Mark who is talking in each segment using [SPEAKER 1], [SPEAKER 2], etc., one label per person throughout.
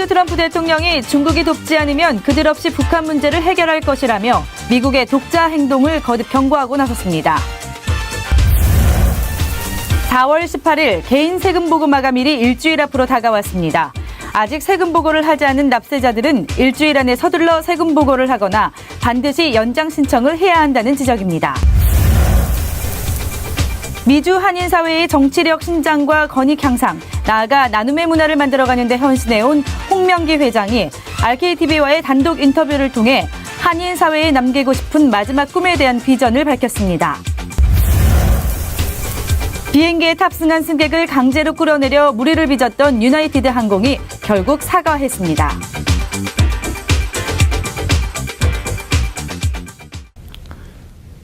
[SPEAKER 1] 도널드 트럼프 대통령이 중국이 돕지 않으면 그들 없이 북한 문제를 해결할 것이라며 미국의 독자 행동을 거듭 경고하고 나섰습니다. 4월 18일 개인 세금 보고 마감일이 일주일 앞으로 다가왔습니다. 아직 세금 보고를 하지 않은 납세자들은 일주일 안에 서둘러 세금 보고를 하거나 반드시 연장 신청을 해야 한다는 지적입니다. 미주 한인 사회의 정치력 신장과 권익 향상, 나아가 나눔의 문화를 만들어가는 데 헌신해온 홍명기 회장이 RKTV와의 단독 인터뷰를 통해 한인 사회에 남기고 싶은 마지막 꿈에 대한 비전을 밝혔습니다. 비행기에 탑승한 승객을 강제로 끌어내려 무리를 빚었던 유나이티드 항공이 결국 사과했습니다.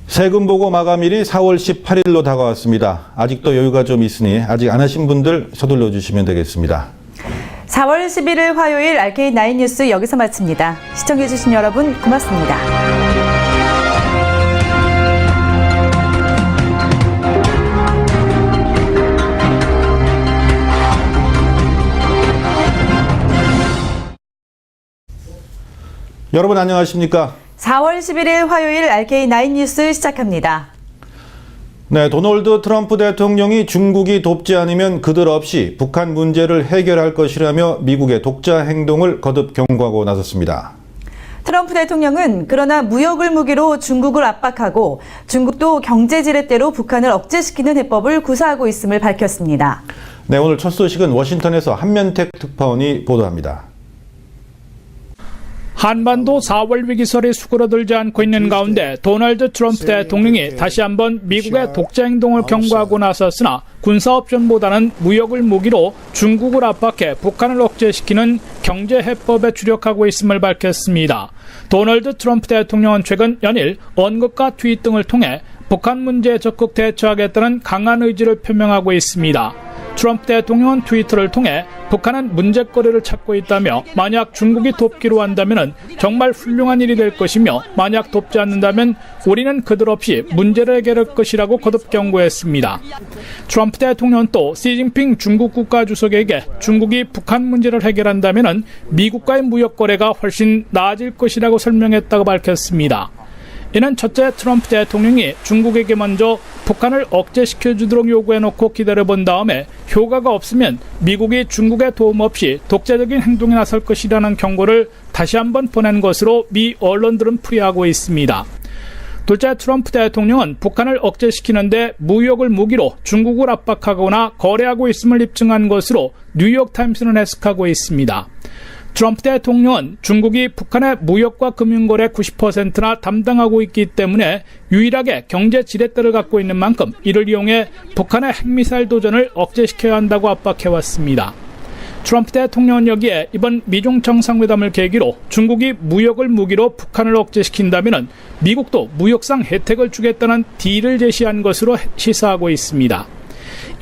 [SPEAKER 2] 세금 보고 마감일이 4월 18일로 다가왔습니다. 아직도 여유가 좀 있으니 아직 안 하신 분들 서둘러 주시면 되겠습니다.
[SPEAKER 1] 4월 11일 화요일 RK9 뉴스 여기서 마칩니다. 시청해주신 여러분 고맙습니다.
[SPEAKER 2] 여러분 안녕하십니까?
[SPEAKER 1] 4월 11일 화요일 RK9 뉴스 시작합니다.
[SPEAKER 2] 네, 도널드 트럼프 대통령이 중국이 돕지 않으면 그들 없이 북한 문제를 해결할 것이라며 미국의 독자 행동을 거듭 경고하고 나섰습니다.
[SPEAKER 1] 트럼프 대통령은 그러나 무역을 무기로 중국을 압박하고 중국도 경제 지렛대로 북한을 억제시키는 해법을 구사하고 있음을 밝혔습니다.
[SPEAKER 2] 네, 오늘 첫 소식은 워싱턴에서 한면택 특파원이 보도합니다.
[SPEAKER 3] 한반도 4월 위기설이 수그러들지 않고 있는 가운데 도널드 트럼프 대통령이 다시 한번 미국의 독자 행동을 경고하고 나섰으나 군사 옵션보다는 무역을 무기로 중국을 압박해 북한을 억제시키는 경제 해법에 주력하고 있음을 밝혔습니다. 도널드 트럼프 대통령은 최근 연일 언급과 트윗 등을 통해 북한 문제에 적극 대처하겠다는 강한 의지를 표명하고 있습니다. 트럼프 대통령은 트위터를 통해 북한은 문제거리를 찾고 있다며 만약 중국이 돕기로 한다면 정말 훌륭한 일이 될 것이며 만약 돕지 않는다면 우리는 그들 없이 문제를 해결할 것이라고 거듭 경고했습니다. 트럼프 대통령은 또 시진핑 중국 국가주석에게 중국이 북한 문제를 해결한다면 미국과의 무역 거래가 훨씬 나아질 것이라고 설명했다고 밝혔습니다. 이는 첫째, 트럼프 대통령이 중국에게 먼저 북한을 억제시켜주도록 요구해놓고 기다려본 다음에 효과가 없으면 미국이 중국의 도움 없이 독자적인 행동에 나설 것이라는 경고를 다시 한번 보낸 것으로 미 언론들은 풀이하고 있습니다. 둘째, 트럼프 대통령은 북한을 억제시키는데 무역을 무기로 중국을 압박하거나 거래하고 있음을 입증한 것으로 뉴욕타임스는 해석하고 있습니다. 트럼프 대통령은 중국이 북한의 무역과 금융거래 90%나 담당하고 있기 때문에 유일하게 경제 지렛대를 갖고 있는 만큼 이를 이용해 북한의 핵미사일 도전을 억제시켜야 한다고 압박해왔습니다. 트럼프 대통령은 여기에 이번 미중 정상회담을 계기로 중국이 무역을 무기로 북한을 억제시킨다면 미국도 무역상 혜택을 주겠다는 딜을 제시한 것으로 시사하고 있습니다.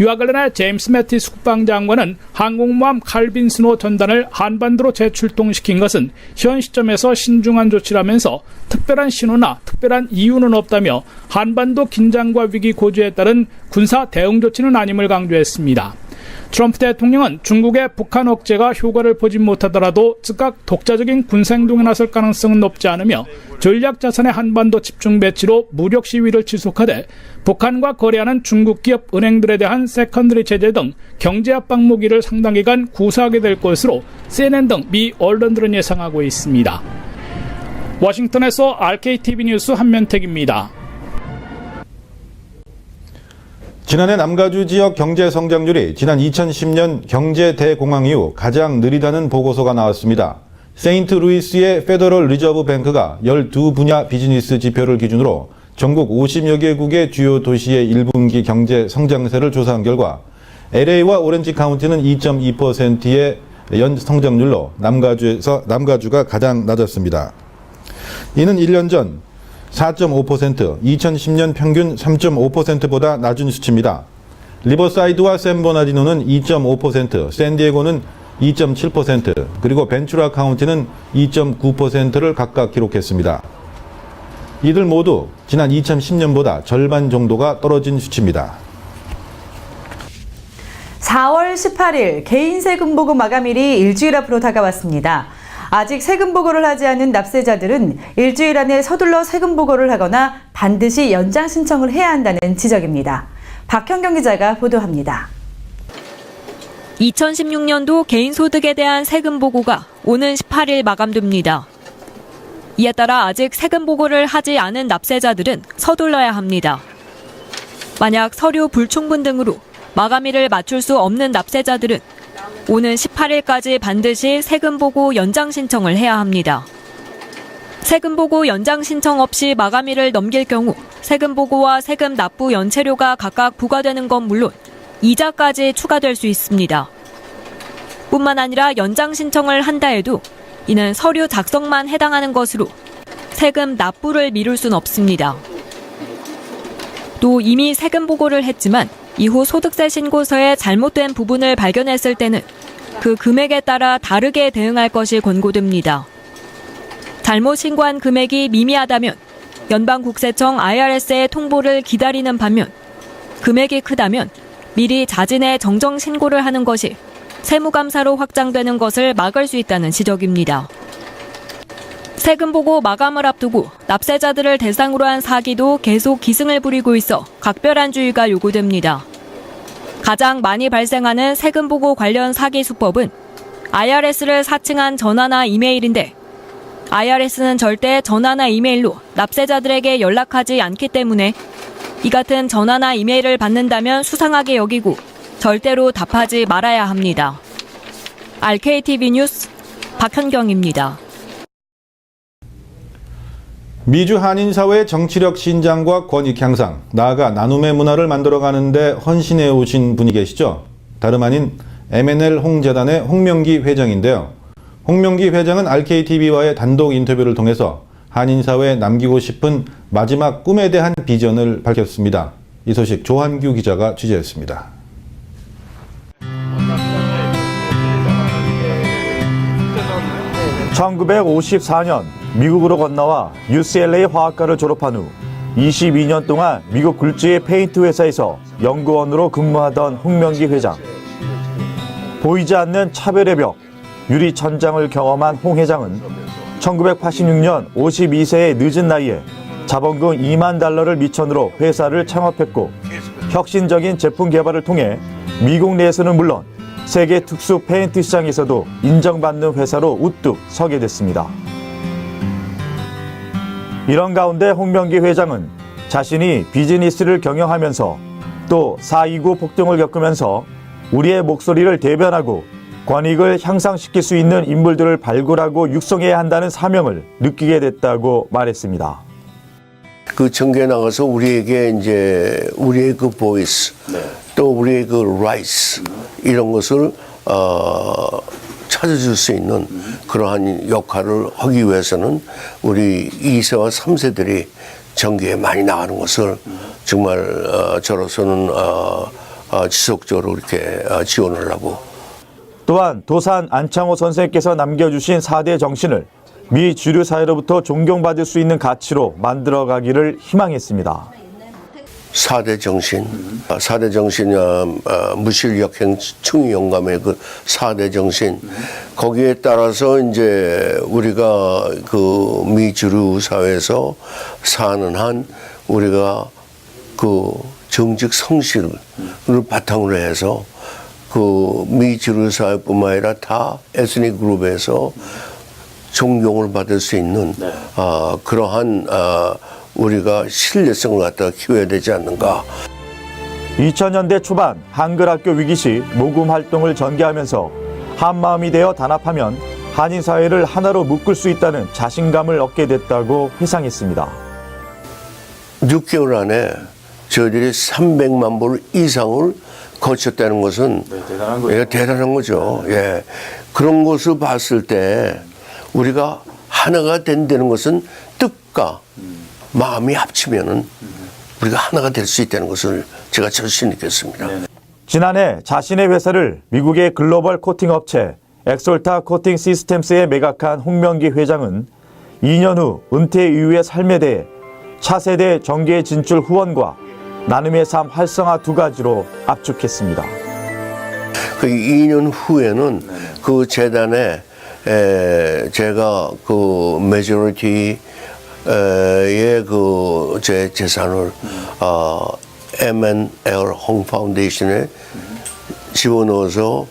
[SPEAKER 3] 이와 관련해 제임스 매티스 국방장관은 항공모함 칼빈 스노 전단을 한반도로 재출동시킨 것은 현 시점에서 신중한 조치라면서 특별한 신호나 특별한 이유는 없다며 한반도 긴장과 위기 고조에 따른 군사 대응 조치는 아님을 강조했습니다. 트럼프 대통령은 중국의 북한 억제가 효과를 보지 못하더라도 즉각 독자적인 군사행동에 나설 가능성은 높지 않으며 전략자산의 한반도 집중 배치로 무력 시위를 지속하되 북한과 거래하는 중국 기업 은행들에 대한 세컨드리 제재 등 경제 압박 무기를 상당 기간 구사하게 될 것으로 CNN 등 미 언론들은 예상하고 있습니다. 워싱턴에서 RKTV 뉴스 한면택입니다.
[SPEAKER 2] 지난해 남가주 지역 경제 성장률이 지난 2010년 경제 대공황 이후 가장 느리다는 보고서가 나왔습니다. 세인트루이스의 페더럴 리저브 뱅크가 12분야 비즈니스 지표를 기준으로 전국 50여 개국의 주요 도시의 1분기 경제 성장세를 조사한 결과 LA와 오렌지 카운티는 2.2%의 연 성장률로 남가주가 가장 낮았습니다. 이는 1년 전 4.5%, 2010년 평균 3.5%보다 낮은 수치입니다. 리버사이드와 샌버나디노는 2.5%, 샌디에고는 2.7%, 그리고 벤츄라 카운티는 2.9%를 각각 기록했습니다. 이들 모두 지난 2010년보다 절반 정도가 떨어진 수치입니다.
[SPEAKER 1] 4월 18일 개인 세금 보고 마감일이 일주일 앞으로 다가왔습니다. 아직 세금 보고를 하지 않은 납세자들은 일주일 안에 서둘러 세금 보고를 하거나 반드시 연장 신청을 해야 한다는 지적입니다. 박현경 기자가 보도합니다.
[SPEAKER 4] 2016년도 개인소득에 대한 세금 보고가 오는 18일 마감됩니다. 이에 따라 아직 세금 보고를 하지 않은 납세자들은 서둘러야 합니다. 만약 서류 불충분 등으로 마감일을 맞출 수 없는 납세자들은 오는 18일까지 반드시 세금 보고 연장 신청을 해야 합니다. 세금 보고 연장 신청 없이 마감일을 넘길 경우 세금 보고와 세금 납부 연체료가 각각 부과되는 건 물론 이자까지 추가될 수 있습니다. 뿐만 아니라 연장 신청을 한다 해도 이는 서류 작성만 해당하는 것으로 세금 납부를 미룰 순 없습니다. 또 이미 세금 보고를 했지만 이후 소득세 신고서에 잘못된 부분을 발견했을 때는 그 금액에 따라 다르게 대응할 것이 권고됩니다. 잘못 신고한 금액이 미미하다면 연방국세청 IRS의 통보를 기다리는 반면 금액이 크다면 미리 자진해 정정 신고를 하는 것이 세무감사로 확장되는 것을 막을 수 있다는 지적입니다. 세금 보고 마감을 앞두고 납세자들을 대상으로 한 사기도 계속 기승을 부리고 있어 각별한 주의가 요구됩니다. 가장 많이 발생하는 세금 보고 관련 사기 수법은 IRS를 사칭한 전화나 이메일인데 IRS는 절대 전화나 이메일로 납세자들에게 연락하지 않기 때문에 이 같은 전화나 이메일을 받는다면 수상하게 여기고 절대로 답하지 말아야 합니다. RKTV 뉴스 박현경입니다.
[SPEAKER 2] 미주 한인사회의 정치력 신장과 권익 향상, 나아가 나눔의 문화를 만들어가는 데 헌신해 오신 분이 계시죠. 다름 아닌 MNL 홍재단의 홍명기 회장인데요. 홍명기 회장은 RKTV와의 단독 인터뷰를 통해서 한인사회에 남기고 싶은 마지막 꿈에 대한 비전을 밝혔습니다. 이 소식 조한규 기자가 취재했습니다.
[SPEAKER 5] (1954년) 미국으로 건너와 UCLA 화학과를 졸업한 후 22년 동안 미국 굴지의 페인트 회사에서 연구원으로 근무하던 홍명기 회장. 보이지 않는 차별의 벽, 유리 천장을 경험한 홍 회장은 1986년 52세의 늦은 나이에 자본금 $20,000를 미천으로 회사를 창업했고 혁신적인 제품 개발을 통해 미국 내에서는 물론 세계 특수 페인트 시장에서도 인정받는 회사로 우뚝 서게 됐습니다. 이런 가운데 홍명기 회장은 자신이 비즈니스를 경영하면서 또 4.29 폭동을 겪으면서 우리의 목소리를 대변하고 권익을 향상시킬 수 있는 인물들을 발굴하고 육성해야 한다는 사명을 느끼게 됐다고 말했습니다.
[SPEAKER 6] 그 전개에 나가서 우리에게 이제 우리의 그 보이스, 또 우리의 그 라이스 이런 것을 찾아줄 수 있는 그러한 역할을 하기 위해서는 우리 2세와 3세들이 전개에 많이 나가는 것을 정말 저로서는 지속적으로 이렇게 지원을 하고.
[SPEAKER 5] 또한 도산 안창호 선생님께서 남겨주신 4대 정신을 미 주류 사회로부터 존경받을 수 있는 가치로 만들어가기를 희망했습니다.
[SPEAKER 6] 4대 정신, 4대 정신, 무실역행 충의 영감의 그 4대 정신, 거기에 따라서 이제 우리가 그 미주류 사회에서 사는 한 우리가 그 정직 성실을 바탕으로 해서 그 미주류 사회뿐만 아니라 다 에스닉 그룹에서 존경을 받을 수 있는 그러한 우리가 신뢰성을 갖다가 키워야 되지 않는가.
[SPEAKER 5] 2000년대 초반 한글학교 위기 시 모금 활동을 전개하면서 한마음이 되어 단합하면 한인사회를 하나로 묶을 수 있다는 자신감을 얻게 됐다고 회상했습니다.
[SPEAKER 6] 6개월 안에 저희들이 300만 불 이상을 거쳤다는 것은 대단한 거죠. 예. 그런 것을 봤을 때 우리가 하나가 된다는 것은 뜻과 마음이 합치면은 우리가 하나가 될 수 있다는 것을 제가 절실히 느꼈습니다.
[SPEAKER 5] 지난해 자신의 회사를 미국의 글로벌 코팅 업체 엑솔타 코팅 시스템스에 매각한 홍명기 회장은 2년 후 은퇴 이후의 삶에 대해 차세대 정계 진출 후원과 나눔의 삶 활성화 두 가지로 압축했습니다.
[SPEAKER 6] 그 2년 후에는 그 재단에 제가 그 메조리티의 그 제 재산을 M&L 홍 파운데이션에 집어넣어서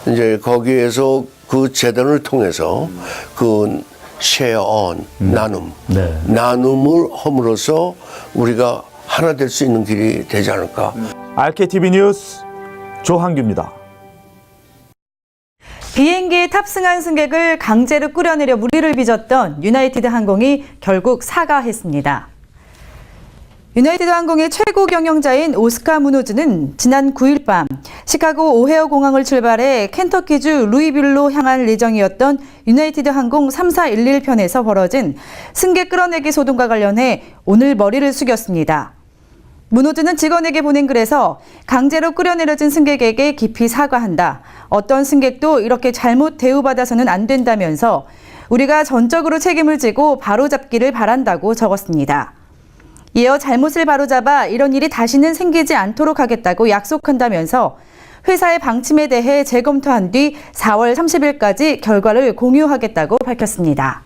[SPEAKER 6] 이제 거기에서 그 재단을 통해서 그 쉐어온 나눔을 함으로써 우리가 하나 될 수 있는 길이 되지 않을까.
[SPEAKER 5] RKTV 뉴스 조한규입니다.
[SPEAKER 1] 비행기에 탑승한 승객을 강제로 끌어내려 무리를 빚었던 유나이티드 항공이 결국 사과했습니다. 유나이티드 항공의 최고 경영자인 오스카 무노즈는 지난 9일 밤 시카고 오헤어 공항을 출발해 켄터키주 루이빌로 향할 예정이었던 유나이티드 항공 3411편에서 벌어진 승객 끌어내기 소동과 관련해 오늘 머리를 숙였습니다. 무노즈는 직원에게 보낸 글에서 강제로 끌어내려진 승객에게 깊이 사과한다. 어떤 승객도 이렇게 잘못 대우받아서는 안 된다면서 우리가 전적으로 책임을 지고 바로잡기를 바란다고 적었습니다. 이어 잘못을 바로잡아 이런 일이 다시는 생기지 않도록 하겠다고 약속한다면서 회사의 방침에 대해 재검토한 뒤 4월 30일까지 결과를 공유하겠다고 밝혔습니다.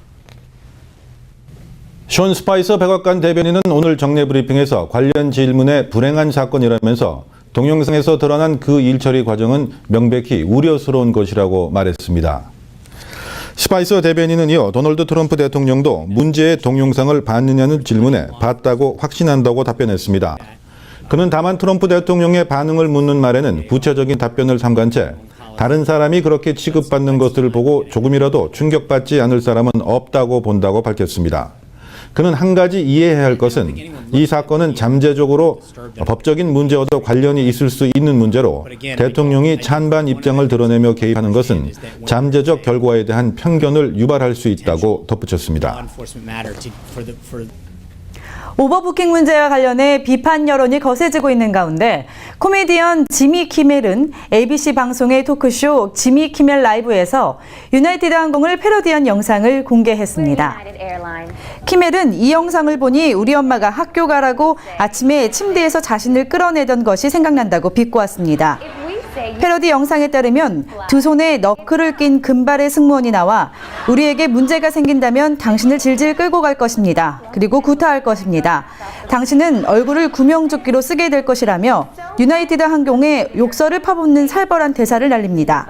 [SPEAKER 2] 션 스파이서 백악관 대변인은 오늘 정례 브리핑에서 관련 질문에 불행한 사건이라면서 동영상에서 드러난 그 일 처리 과정은 명백히 우려스러운 것이라고 말했습니다. 스파이서 대변인은 이어 도널드 트럼프 대통령도 문제의 동영상을 봤느냐는 질문에 봤다고 확신한다고 답변했습니다. 그는 다만 트럼프 대통령의 반응을 묻는 말에는 구체적인 답변을 삼간 채 다른 사람이 그렇게 취급받는 것을 보고 조금이라도 충격받지 않을 사람은 없다고 본다고 밝혔습니다. 그는 한 가지 이해해야 할 것은 이 사건은 잠재적으로 법적인 문제와도 관련이 있을 수 있는 문제로 대통령이 찬반 입장을 드러내며 개입하는 것은 잠재적 결과에 대한 편견을 유발할 수 있다고 덧붙였습니다.
[SPEAKER 1] 오버부킹 문제와 관련해 비판 여론이 거세지고 있는 가운데 코미디언 지미 키멜은 ABC 방송의 토크쇼 지미 키멜 라이브에서 유나이티드 항공을 패러디한 영상을 공개했습니다. 키멜은 이 영상을 보니 우리 엄마가 학교 가라고 아침에 침대에서 자신을 끌어내던 것이 생각난다고 비꼬았습니다. 패러디 영상에 따르면 두 손에 너클을 낀 금발의 승무원이 나와 우리에게 문제가 생긴다면 당신을 질질 끌고 갈 것입니다. 그리고 구타할 것입니다. 당신은 얼굴을 구명조끼로 쓰게 될 것이라며 유나이티드 항공에 욕설을 퍼붓는 살벌한 대사를 날립니다.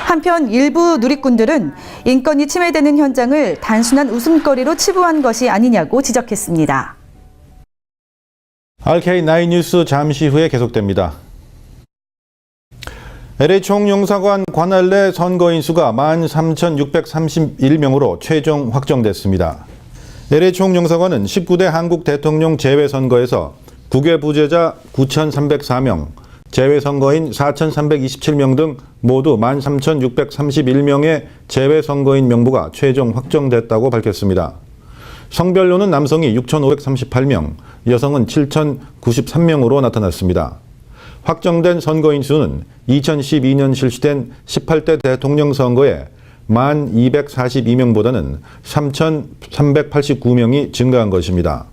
[SPEAKER 1] 한편 일부 누리꾼들은 인권이 침해되는 현장을 단순한 웃음거리로 치부한 것이 아니냐고 지적했습니다.
[SPEAKER 2] RK9 뉴스 잠시 후에 계속됩니다. LA 총영사관 관할 내 선거인 수가 13,631명으로 최종 확정됐습니다. LA 총영사관은 19대 한국 대통령 재외선거에서 국외 부재자 9,304명, 재외선거인 4,327명 등 모두 13,631명의 재외선거인 명부가 최종 확정됐다고 밝혔습니다. 성별로는 남성이 6,538명, 여성은 7,093명으로 나타났습니다. 확정된 선거인 수는 2012년 실시된 18대 대통령 선거에 1,242명보다는 3,389명이 증가한 것입니다.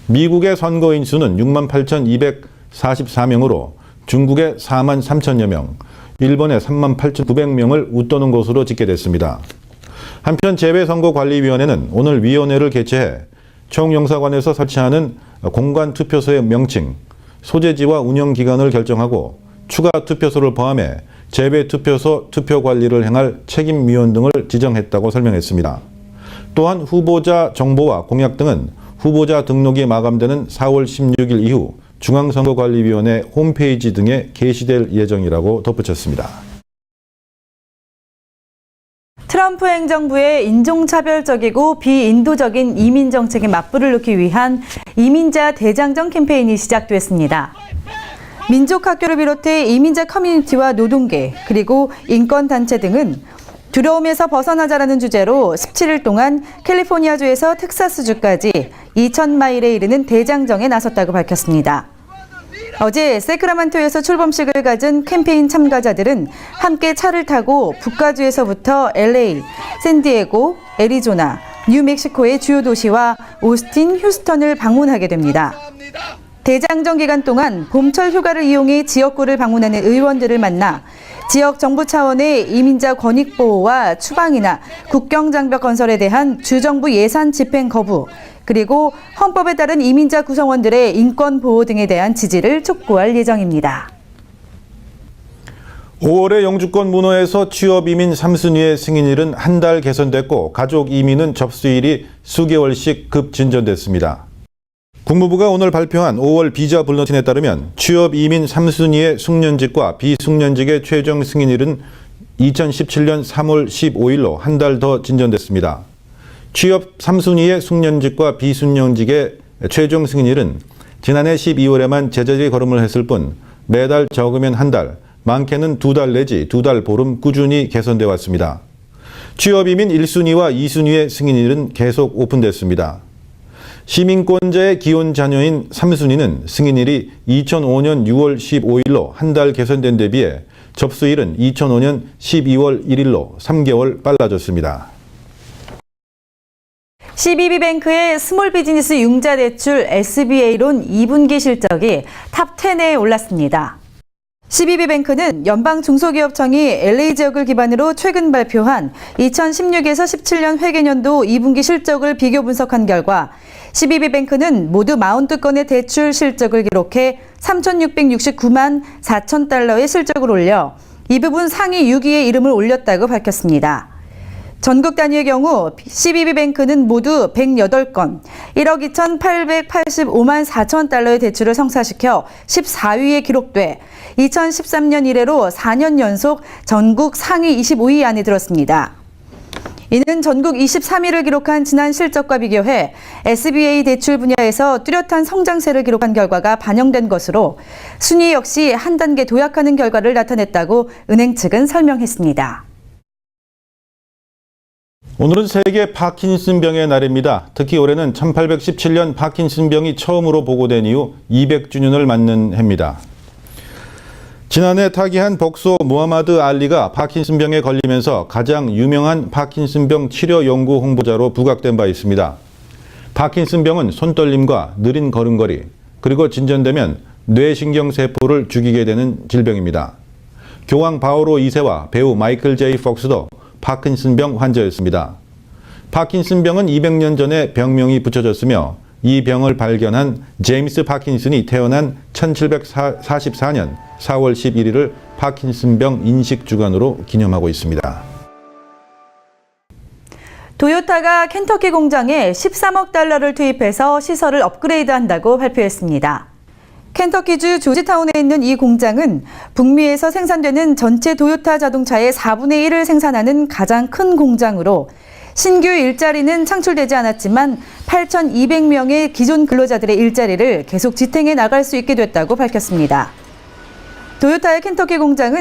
[SPEAKER 2] 미국의 선거인 수는 68,244명으로 중국의 43,000여 명, 일본의 38,900명을 웃도는 것으로 집계됐습니다. 한편 재외선거관리위원회는 오늘 위원회를 개최해 총영사관에서 설치하는 공관 투표소의 명칭, 소재지와 운영 기간을 결정하고 추가 투표소를 포함해 재외 투표소 투표 관리를 행할 책임위원 등을 지정했다고 설명했습니다. 또한 후보자 정보와 공약 등은 후보자 등록이 마감되는 4월 16일 이후 중앙선거관리위원회 홈페이지 등에 게시될 예정이라고 덧붙였습니다.
[SPEAKER 1] 트럼프 행정부의 인종차별적이고 비인도적인 이민 정책에 맞불을 놓기 위한 이민자 대장정 캠페인이 시작됐습니다. 민족학교를 비롯해 이민자 커뮤니티와 노동계 그리고 인권단체 등은 두려움에서 벗어나자라는 주제로 17일 동안 캘리포니아주에서 텍사스주까지 2,000마일에 이르는 대장정에 나섰다고 밝혔습니다. 어제 세크라멘토에서 출범식을 가진 캠페인 참가자들은 함께 차를 타고 북가주에서부터 LA, 샌디에고, 애리조나, 뉴멕시코의 주요 도시와 오스틴, 휴스턴을 방문하게 됩니다. 대장정 기간 동안 봄철 휴가를 이용해 지역구를 방문하는 의원들을 만나 지역 정부 차원의 이민자 권익 보호와 추방이나 국경 장벽 건설에 대한 주정부 예산 집행 거부, 그리고 헌법에 따른 이민자 구성원들의 인권 보호 등에 대한 지지를 촉구할 예정입니다.
[SPEAKER 2] 5월에 영주권 문호에서 취업 이민 3순위의 승인일은 한 달 개선됐고 가족 이민은 접수일이 수개월씩 급 진전됐습니다. 국무부가 오늘 발표한 5월 비자 불러틴에 따르면 취업 이민 3순위의 숙련직과 비숙련직의 최종 승인일은 2017년 3월 15일로 한 달 더 진전됐습니다. 취업 3순위의 숙련직과 비숙련직의 최종 승인일은 지난해 12월에만 제자리 걸음을 했을 뿐 매달 적으면 한 달, 많게는 2달 내지 2달 보름 꾸준히 개선돼 왔습니다. 취업 이민 1순위와 2순위의 승인일은 계속 오픈됐습니다. 시민권자의 기혼 자녀인 3순위는 승인일이 2005년 6월 15일로 한 달 개선된 데 비해 접수일은 2005년 12월 1일로 3개월 빨라졌습니다.
[SPEAKER 1] CBB뱅크의 스몰 비즈니스 융자 대출 SBA론 2분기 실적이 탑 10에 올랐습니다. CBB뱅크는 연방중소기업청이 LA 지역을 기반으로 최근 발표한 2016에서 17년 회계년도 2분기 실적을 비교 분석한 결과 CBB뱅크는 모두 40건의 대출 실적을 기록해 3,669만 4천 달러의 실적을 올려 이 부분 상위 6위의 이름을 올렸다고 밝혔습니다. 전국 단위의 경우 CBB뱅크는 모두 108건, 1억 2,885만 4천 달러의 대출을 성사시켜 14위에 기록돼 2013년 이래로 4년 연속 전국 상위 25위 안에 들었습니다. 이는 전국 23위를 기록한 지난 실적과 비교해 SBA 대출 분야에서 뚜렷한 성장세를 기록한 결과가 반영된 것으로 순위 역시 한 단계 도약하는 결과를 나타냈다고 은행 측은 설명했습니다.
[SPEAKER 2] 오늘은 세계 파킨슨병의 날입니다. 특히 올해는 1817년 파킨슨병이 처음으로 보고된 이후 200주년을 맞는 해입니다. 지난해 타기한 복소 무하마드 알리가 파킨슨병에 걸리면서 가장 유명한 파킨슨병 치료 연구 홍보자로 부각된 바 있습니다. 파킨슨병은 손떨림과 느린 걸음걸이, 그리고 진전되면 뇌신경세포를 죽이게 되는 질병입니다. 교황 바오로 2세와 배우 마이클 제이 폭스도 파킨슨병 환자였습니다. 파킨슨병은 200년 전에 병명이 붙여졌으며 이 병을 발견한 제임스 파킨슨이 태어난 1744년 4월 11일을 파킨슨병 인식주간으로 기념하고 있습니다.
[SPEAKER 1] 도요타가 켄터키 공장에 13억 달러를 투입해서 시설을 업그레이드한다고 발표했습니다. 켄터키주 조지타운에 있는 이 공장은 북미에서 생산되는 전체 도요타 자동차의 4분의 1을 생산하는 가장 큰 공장으로 신규 일자리는 창출되지 않았지만 8,200명의 기존 근로자들의 일자리를 계속 지탱해 나갈 수 있게 됐다고 밝혔습니다. 도요타의 켄터키 공장은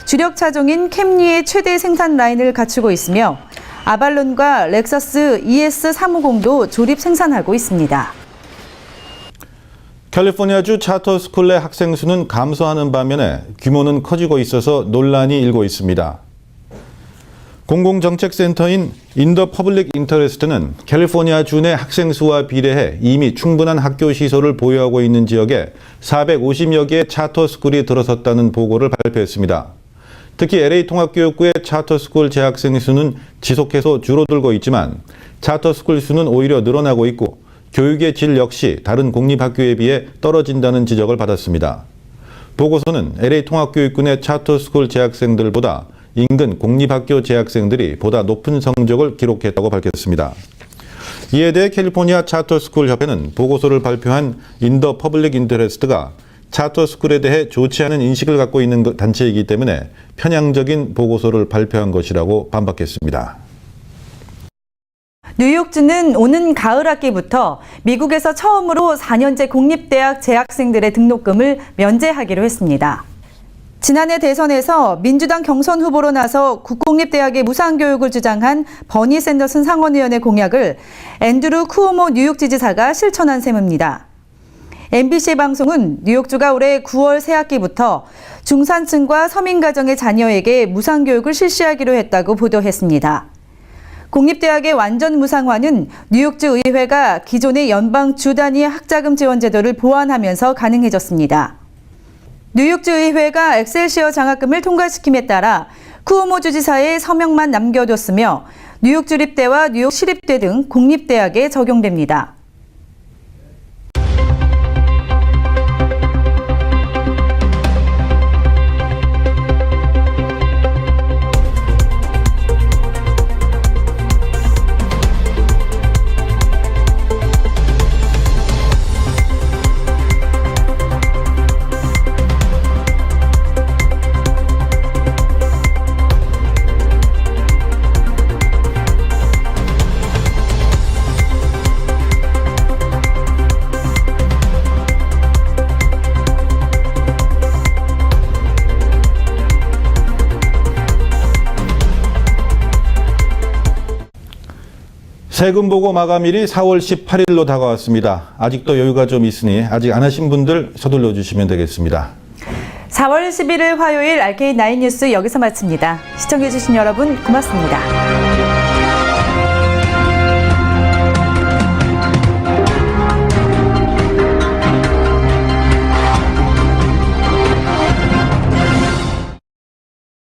[SPEAKER 1] 주력 차종인 캠리의 최대 생산 라인을 갖추고 있으며 아발론과 렉서스 ES350도 조립 생산하고 있습니다.
[SPEAKER 2] 캘리포니아주 차터스쿨 내 학생 수는 감소하는 반면에 규모는 커지고 있어서 논란이 일고 있습니다. 공공정책센터인 인더 퍼블릭 인터레스트는 캘리포니아주 내 학생 수와 비례해 이미 충분한 학교 시설을 보유하고 있는 지역에 450여 개의 차터스쿨이 들어섰다는 보고를 발표했습니다. 특히 LA 통합교육부의 차터스쿨 재학생 수는 지속해서 줄어들고 있지만 차터스쿨 수는 오히려 늘어나고 있고 교육의 질 역시 다른 공립학교에 비해 떨어진다는 지적을 받았습니다. 보고서는 LA 통합교육군의 차터스쿨 재학생들보다 인근 공립학교 재학생들이 보다 높은 성적을 기록했다고 밝혔습니다. 이에 대해 캘리포니아 차터스쿨 협회는 보고서를 발표한 인더 퍼블릭 인터레스트가 차터스쿨에 대해 좋지 않은 인식을 갖고 있는 단체이기 때문에 편향적인 보고서를 발표한 것이라고 반박했습니다.
[SPEAKER 1] 뉴욕주는 오는 가을 학기부터 미국에서 처음으로 4년제 공립대학 재학생들의 등록금을 면제하기로 했습니다. 지난해 대선에서 민주당 경선 후보로 나서 국공립대학의 무상교육을 주장한 버니 샌더슨 상원의원의 공약을 앤드루 쿠오모 뉴욕지지사가 실천한 셈입니다. MBC 방송은 뉴욕주가 올해 9월 새학기부터 중산층과 서민가정의 자녀에게 무상교육을 실시하기로 했다고 보도했습니다. 공립대학의 완전 무상화는 뉴욕주 의회가 기존의 연방 주 단위 학자금 지원 제도를 보완하면서 가능해졌습니다. 뉴욕주 의회가 엑셀시어 장학금을 통과시킴에 따라 쿠오모 주지사의 서명만 남겨뒀으며 뉴욕 주립대와 뉴욕 시립대 등 공립대학에 적용됩니다.
[SPEAKER 2] 세금 보고 마감일이 4월 18일로 다가왔습니다. 아직도 여유가 좀 있으니 아직 안 하신 분들 서둘러 주시면 되겠습니다.
[SPEAKER 1] 4월 11일 화요일 RK9 뉴스 여기서 마칩니다. 시청해주신 여러분 고맙습니다.